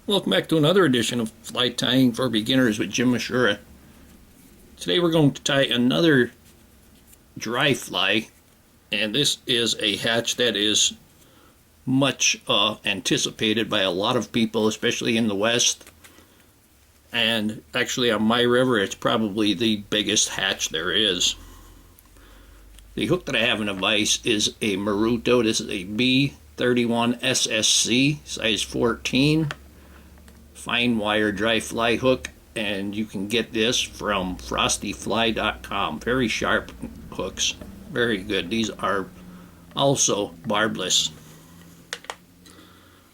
Welcome back to another edition of Fly Tying for Beginners with Jim Misiura. Today we're going to tie another dry fly, and this is a hatch that is much anticipated by a lot of people, especially in the West. And actually on my river it's probably the biggest hatch there is. The hook that I have in the vise is a Maruto. This is a B31 SSC, size 14. Fine wire dry fly hook, and you can get this from frostyfly.com. Very sharp hooks, very good. These are also barbless.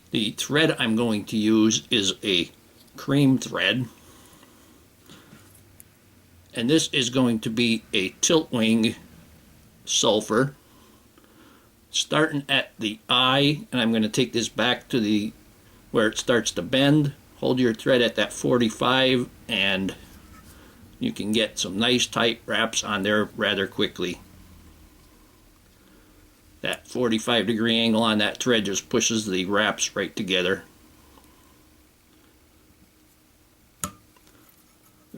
The thread I'm going to use is a cream thread, and this is going to be a tilt wing sulfur, starting at the eye, and I'm going to take this back to the where it starts to bend. Hold your thread at that 45 and you can get some nice tight wraps on there rather quickly. That 45-degree angle on that thread just pushes the wraps right together. Go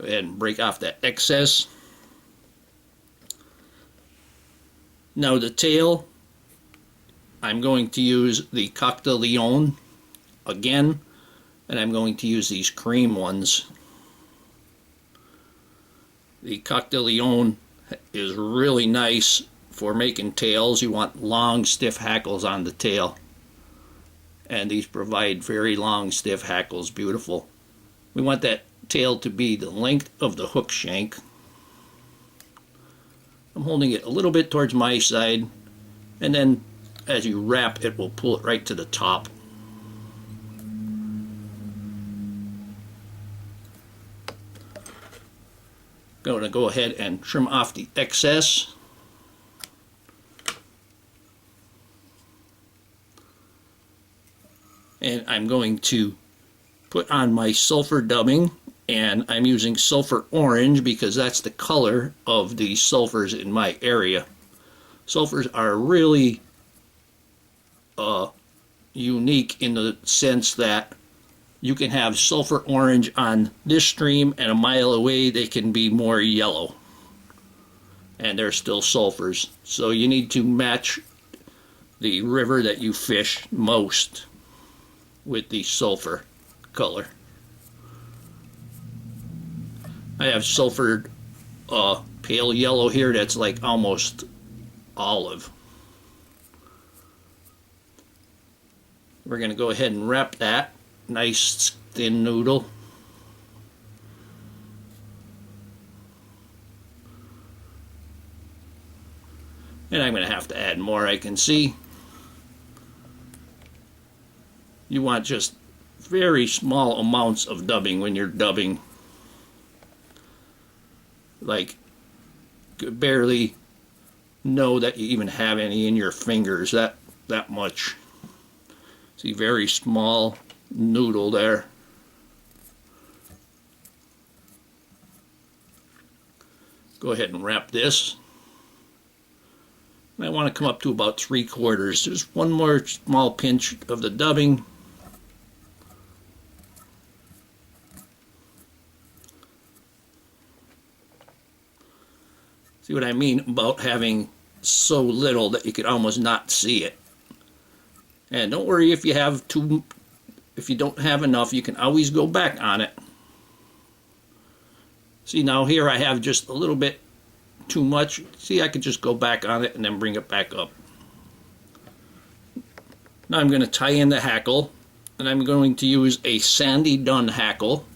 ahead and break off that excess. Now the tail, I'm going to use the Coq de Leon again, and I'm going to use these cream ones. The Coq de Leon is really nice for making tails. You want long, stiff hackles on the tail, and these provide very long, stiff hackles. Beautiful. We want that tail to be the length of the hook shank. I'm holding it a little bit towards my side, and then as you wrap it will pull it right to the top. Going to go ahead and trim off the excess. And I'm going to put on my sulfur dubbing, and I'm using sulfur orange because that's the color of the sulfurs in my area. Sulfurs are really unique in the sense that you can have sulfur orange on this stream, and a mile away they can be more yellow, and they're still sulfurs. So you need to match the river that you fish most with the sulfur color. I have sulfured pale yellow here that's like almost olive. We're going to go ahead and wrap that. Nice thin noodle. And I'm going to have to add more, I can see. You want just very small amounts of dubbing when you're dubbing. Like, you barely know that you even have any in your fingers, that much. See, very small noodle there. Go ahead and wrap this. I want to come up to about 3/4. Just one more small pinch of the dubbing. See what I mean about having so little that you could almost not see it. And don't worry if you have if you don't have enough, you can always go back on it. See, now here I have just a little bit too much. See, I could just go back on it and then bring it back up. Now I'm going to tie in the hackle, and I'm going to use a sandy dun hackle.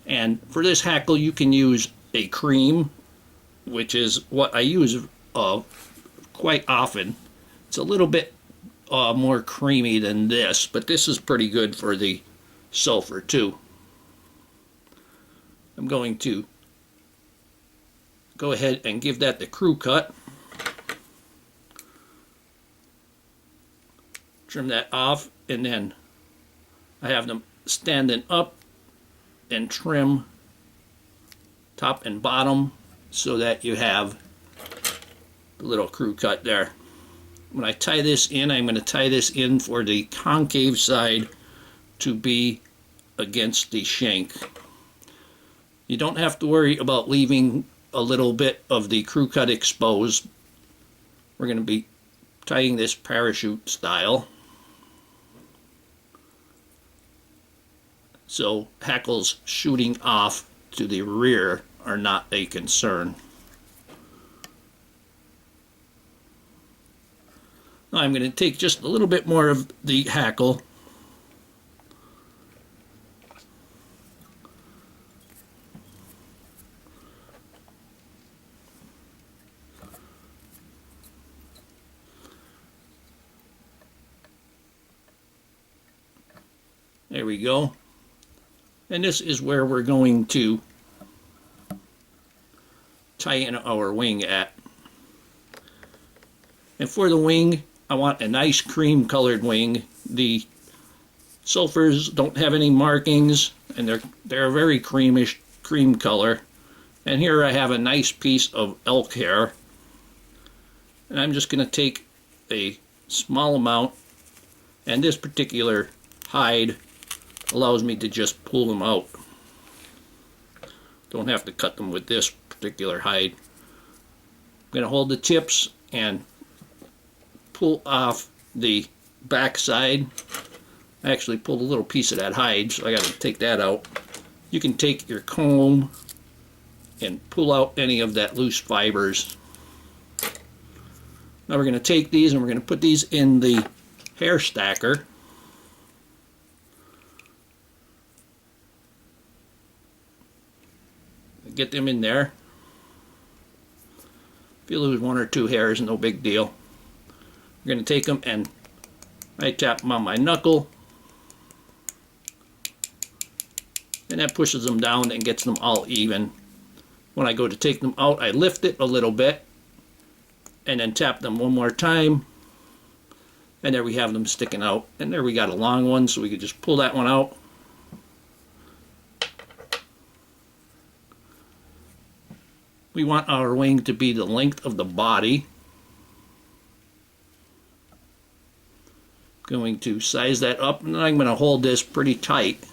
And for this hackle you can use a cream, which is what I use quite often. It's a little bit more creamy than this, but this is pretty good for the sulfur too. I'm going to go ahead and give that the crew cut. Trim that off, and then I have them standing up and trim top and bottom so that you have the little crew cut there. When I tie this in, I'm going to tie this in for the concave side to be against the shank. You don't have to worry about leaving a little bit of the crew cut exposed. We're going to be tying this parachute style, so hackles shooting off to the rear are not a concern. Now I'm going to take just a little bit more of the hackle There we go. And this is where we're going to tie in our wing at. And for the wing, I want a nice cream colored wing. The sulfurs don't have any markings, and they're a very creamish cream color. And here I have a nice piece of elk hair. And I'm just going to take a small amount, and this particular hide allows me to just pull them out. Don't have to cut them with this particular hide. I'm going to hold the tips and pull off the back side. I actually pulled a little piece of that hide, so I got to take that out. You can take your comb and pull out any of that loose fibers. Now we're going to take these and we're going to put these in the hair stacker. Get them in there. If you lose one or two hairs, no big deal. I'm going to take them and I tap them on my knuckle, and that pushes them down and gets them all even. When I go to take them out, I lift it a little bit and then tap them one more time, and there we have them sticking out. And there we got a long one, so we could just pull that one out. We want our wing to be the length of the body. Going to size that up, and then I'm going to hold this pretty tight.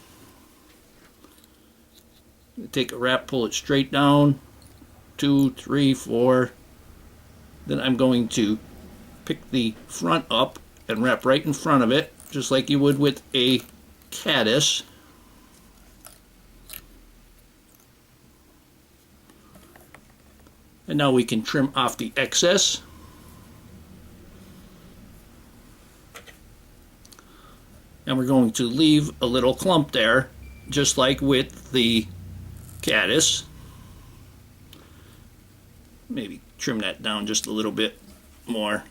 Take a wrap, pull it straight down, 2, 3, 4. Then I'm going to pick the front up and wrap right in front of it, just like you would with a caddis. And now we can trim off the excess. And we're going to leave a little clump there, just like with the caddis. Maybe trim that down just a little bit more.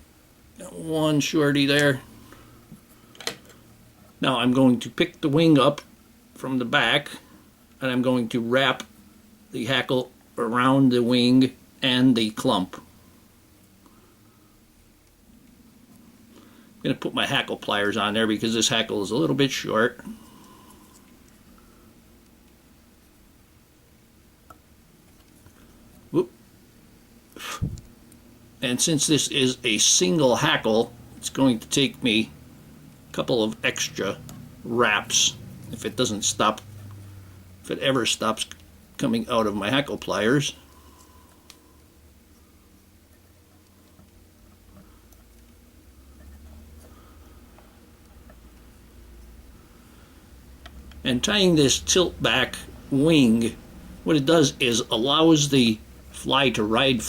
Got one shorty there. Now I'm going to pick the wing up from the back, and I'm going to wrap the hackle around the wing and the clump. I'm going to put my hackle pliers on there because this hackle is a little bit short. Whoop. And since this is a single hackle, it's going to take me a couple of extra wraps if it doesn't stop, if it ever stops coming out of my hackle pliers. And tying this tilt back wing, what it does is allows the fly to ride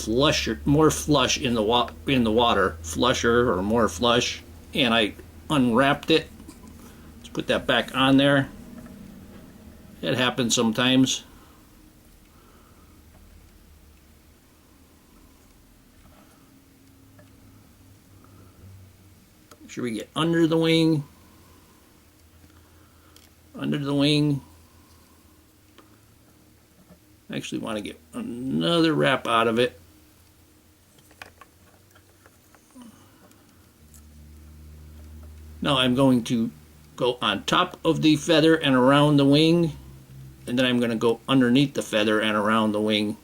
more flush in the water, flusher or more flush. And I unwrapped it. Let's put that back on there. It happens sometimes. Make sure we get under the wing. Under the wing. I actually want to get another wrap out of it. Now I'm going to go on top of the feather and around the wing, and then I'm going to go underneath the feather and around the wing.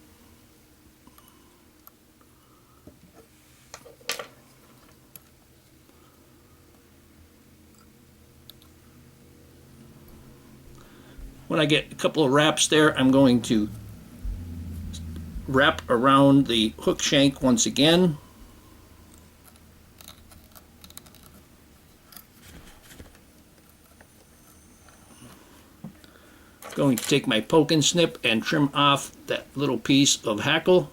When I get a couple of wraps there, I'm going to wrap around the hook shank once again. Going to take my poke and snip and trim off that little piece of hackle.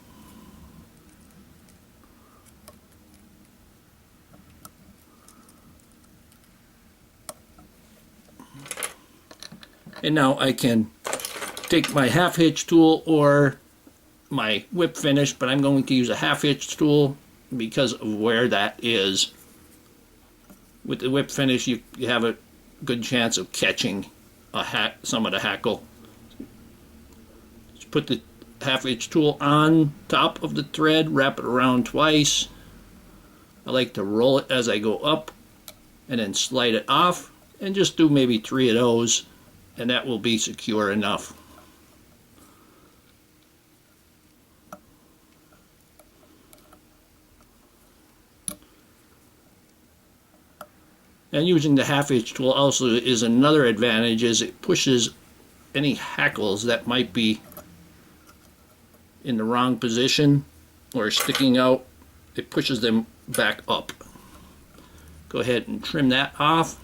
And now I can take my half hitch tool or my whip finish, but I'm going to use a half hitch tool because of where that is. With the whip finish, you have a good chance of catching some of the hackle. Just put the half hitch tool on top of the thread, wrap it around twice. I like to roll it as I go up and then slide it off, and just do maybe 3 of those, and that will be secure enough. And using the half hitch tool also is another advantage, is it pushes any hackles that might be in the wrong position or sticking out. It pushes them back up. Go ahead and trim that off.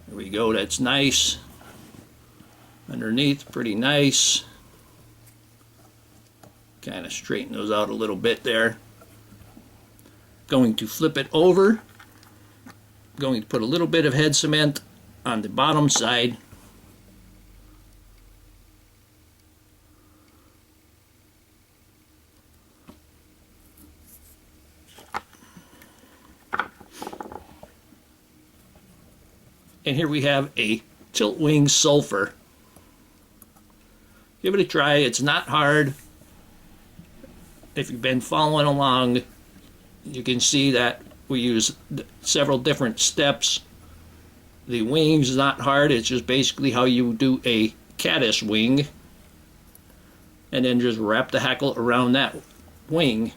There we go, that's nice. Underneath, pretty nice. Kind of straighten those out a little bit there. Going to flip it over. Going to put a little bit of head cement on the bottom side. And here we have a tilt wing sulfur. Give it a try, it's not hard. If you've been following along, you can see that we use several different steps. The wings is not hard, it's just basically how you do a caddis wing. And then just wrap the hackle around that wing.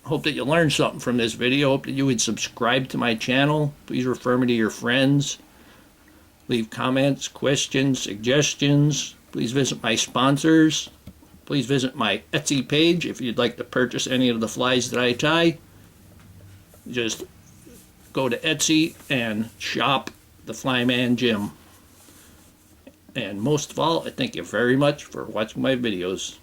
Hope that you learned something from this video. Hope that you would subscribe to my channel. Please refer me to your friends. Leave comments, questions, suggestions. Please visit my sponsors. Please visit my Etsy page if you'd like to purchase any of the flies that I tie. Just go to Etsy and shop the Flyman Jim. And most of all, I thank you very much for watching my videos.